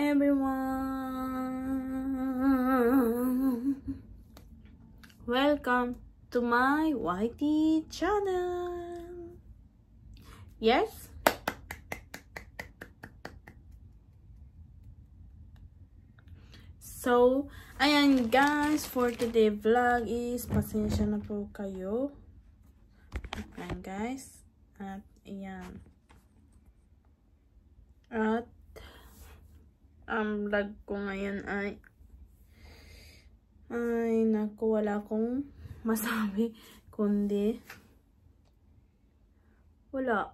everyone! Welcome to my YT channel! Yes? So, ayan guys, for today vlog is, pasensya na po kayo. Ayan guys. At ayan. At ang vlog ko ngayon ay naku, wala akong masabi kundi wala.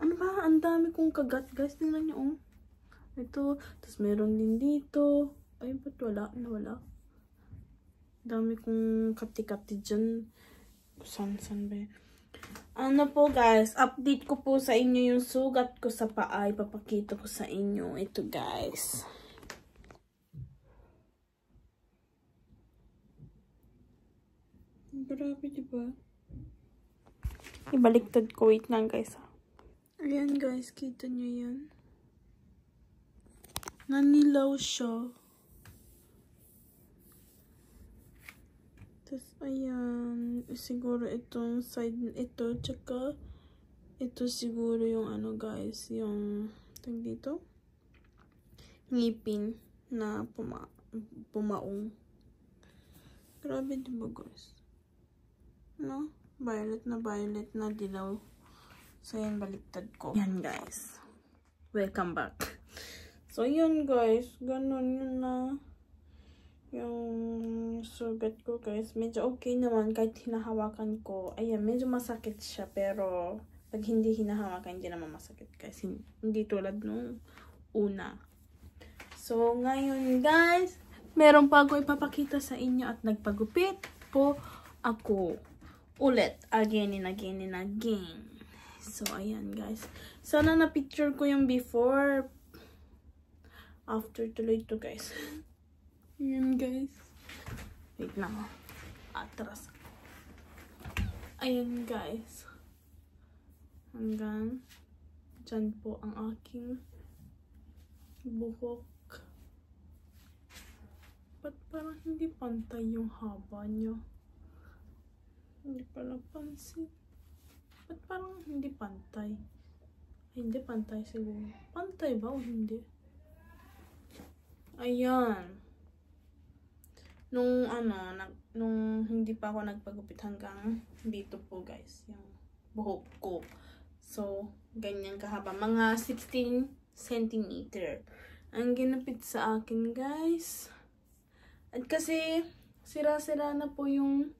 Ano ba? Ang dami kong kagat guys. Tingnan nyo oh. Ito. Tapos meron din dito. Ay, ba't wala? Nawala. Dami kong kati-kati dyan. San ba yan? Ano po guys, update ko po sa inyo yung sugat ko sa paa. Ipapakita ko sa inyo. Ito guys. Grabe diba? Ibaliktad ko. Wait lang guys. Ayan guys, kita nyo yan. Nanilaw siya. Tapos, ayan. Siguro itong side ito. Tsaka, ito siguro yung ano guys. Yung, tag dito. Ngipin na pumaong. Grabe diba guys? No? Violet na dilaw. So, yan. Baliktad ko. Yan guys. Welcome back. So, yun guys. Ganun yun na. Yung sugat ko guys, medyo okay naman kahit hinahawakan ko. Ayan, medyo masakit siya pero pag hindi hinahawakan, hindi naman masakit guys. Hindi tulad nung una. So, ngayon guys, meron pa ako ipapakita sa inyo at nagpagupit po ako. Ulit, again and again and again. So, ayan guys. Sana na-picture ko yung before. After tuloy to guys. Ayan guys. Wait lang. Atras. Ayan guys. Hanggang dyan po ang aking buhok. Ba't parang hindi pantay yung haba niya? Hindi pala pansin. Ba't parang hindi pantay? Ay, hindi pantay siguro. Pantay ba o hindi? Ayan. Nung hindi pa ako nagpagupit hanggang dito po guys, yung buhok ko. So, ganyan kahaba. Mga 16 cm. Ang ginapit sa akin guys. At kasi, sira-sira na po yung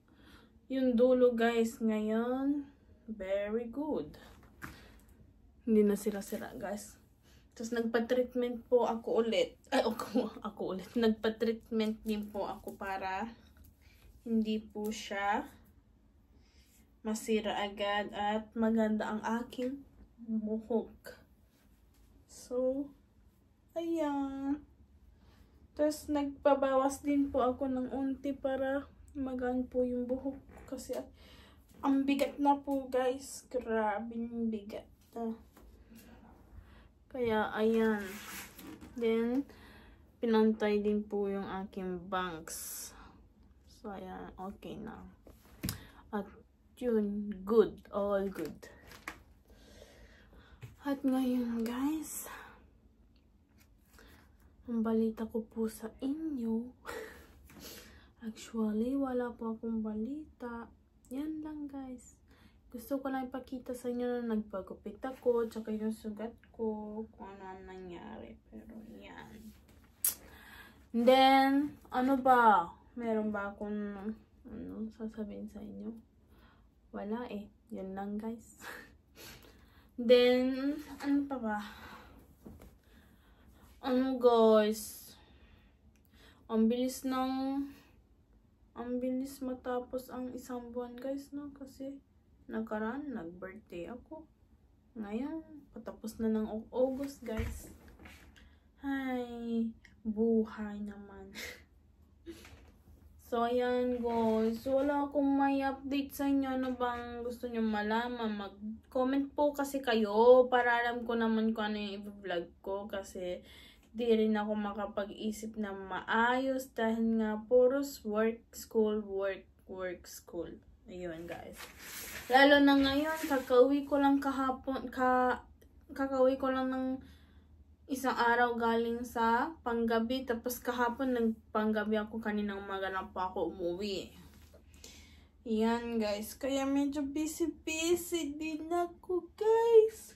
dulo guys ngayon. Very good. Hindi na sira-sira guys. Tapos nagpa-treatment po ako ulit. Ay, ako ulit. Nagpa-treatment din po ako para hindi po siya masira agad at maganda ang aking buhok. So, ayan. Tapos nagpabawas din po ako ng unti para magaan po yung buhok. Kasi ang bigat na po guys. Grabe yung bigat. Kaya, ayan. Then, pinantay din po yung aking bangs. So, ayan. Okay na. At, yun. Good. All good. At ngayon, guys, ang balita ko po sa inyo. Actually, wala po akong balita. Yan lang, guys. Gusto ko lang ipakita sa inyo na nagpagupit ako, tsaka yung sugat ko, kung ano nangyari. Pero yan. And then, ano ba? Meron ba akong sasabihin sa inyo? Wala eh. Yan lang guys. Then, ano pa ba? Ano guys? Ang bilis matapos ang isang buwan guys, no? Kasi, nakaraan, nag-birthday ako. Ngayon, patapos na ng August, guys. Ay, buhay naman. So, ayan, guys. Wala akong may update sa inyo. Ano bang gusto nyo malaman? Mag-comment po kasi kayo para alam ko naman kung ano yung i-vlog ko. Kasi, di rin ako makapag-isip na maayos dahil nga puros work, school, work, school. Ayun guys. Lalo na ngayon, kakauwi ko lang kahapon, kakauwi ko lang ng isang araw galing sa panggabi. Tapos kahapon nagpanggabi ako, kaninang umaga lang po ako umuwi. Yan guys, kaya medyo busy din ako guys.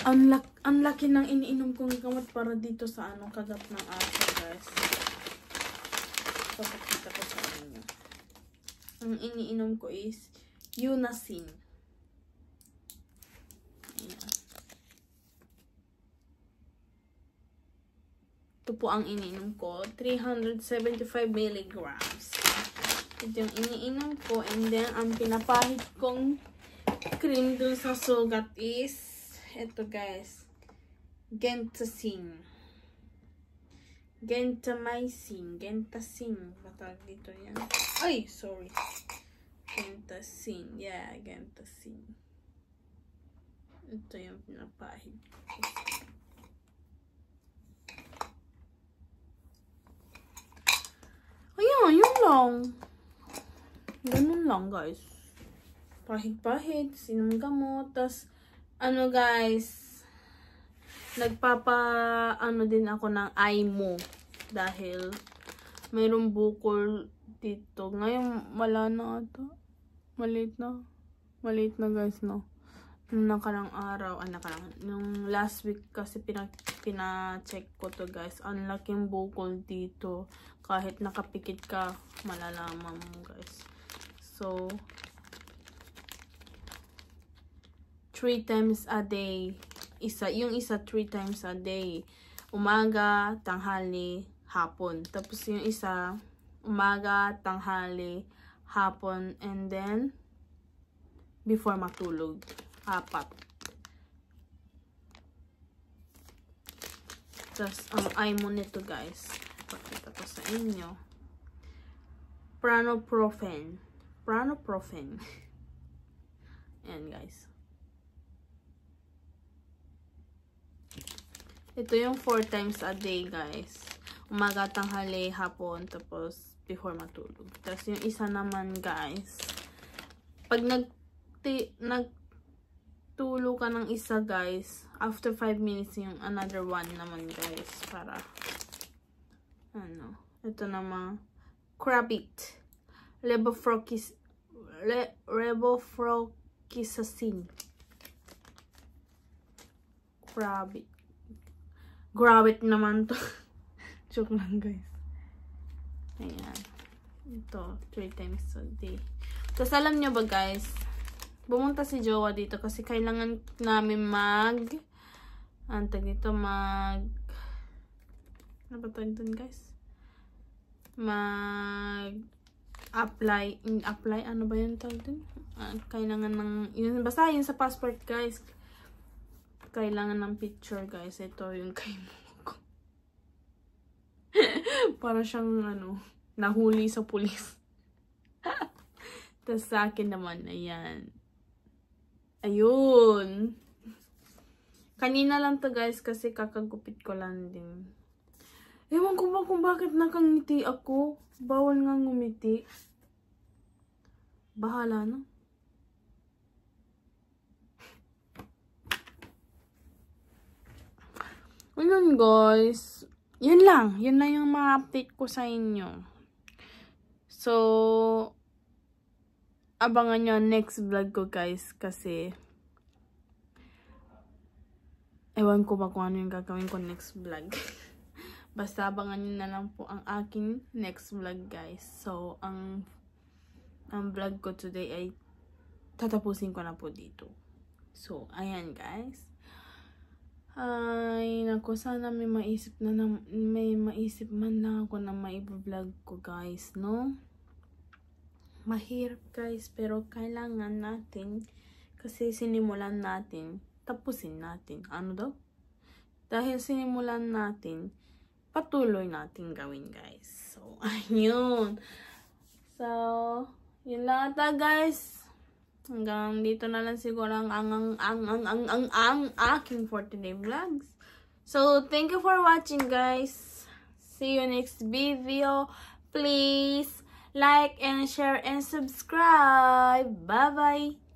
Ang laki ng iniinom kong gamot para dito sa kagat ng aso guys. Papakita ko sa inyo. Ang iniinom ko is Unasyn. Ayan. Ito po ang iniinom ko. 375 milligrams. Ito yung iniinom ko. And then, ang pinapahid kong cream dun sa sugat is ito guys. Gentamicin. Batag dito yan. Ay, sorry. Gentamicin. Yeah, Gentamicin. Ito yung pinapahid ko. Ayan, yun lang. Ganun lang, guys. Pahid-pahid, sinom gamot. Tas, guys, din ako ng IMO. Dahil, mayroong bukol dito. Ngayon, wala na ito. Maliit na, guys, no? Nung nakarang araw, nung last week kasi pina-check ko to guys. Ang laking bukol dito. Kahit nakapikit ka, malalaman mo guys. So, 3 times a day. Yung isa 3 times a day. Umaga, tanghali, hapon. Tapos yung isa, umaga, tanghali, hapon, and then, before matulog. 4. Tapos, ang IMO nito guys. Pakita ko sa inyo. Pranoprofen. Ayan guys. Ito yung 4 times a day guys. Umaga, tanghali, hapon, tapos before matulog. Tapos yung isa naman guys. Pag nagtulo ka ng isa guys, after 5 minutes yung another one naman guys, para ito naman Crabit Levofloxacin. Crabit naman to. Joke lang guys. Ayan, ito 3 times a day. Tapos alam nyo ba guys, bumunta si Jowa dito kasi kailangan namin ano ba tawag dun guys? Apply, ano ba yun tawag dun? Kailangan yun, basta yun sa passport guys. Kailangan ng picture guys. Ito yung kay ko. Para siyang nahuli sa pulis. Tapos sa akin naman, ayan. Ayun. Kanina lang to guys kasi kakagupit ko lang din. Ewan ko ba kung bakit nakangiti ako. Bawal nga ngumiti. Bahala na. Ayun guys. Yun lang. Yun lang yung mga update ko sa inyo. So, abangan nyo next vlog ko guys. Kasi, ewan ko ba kung ano yung gagawin ko next vlog. Basta abangan nyo na lang po ang aking next vlog guys. So, ang vlog ko today ay tatapusin ko na po dito. So, ayan guys. Ay, naku, sana may maisip man lang ako na maiba-vlog ko guys, no? Mahirap guys, pero kailangan natin kasi sinimulan natin, tapusin natin. Ano daw? Dahil sinimulan natin, patuloy natin gawin guys. So, ayun. So, yun lang ata guys. Hanggang dito na lang siguro ang aking for today vlogs. So, thank you for watching, guys. See you next video. Please like and share and subscribe. Bye-bye.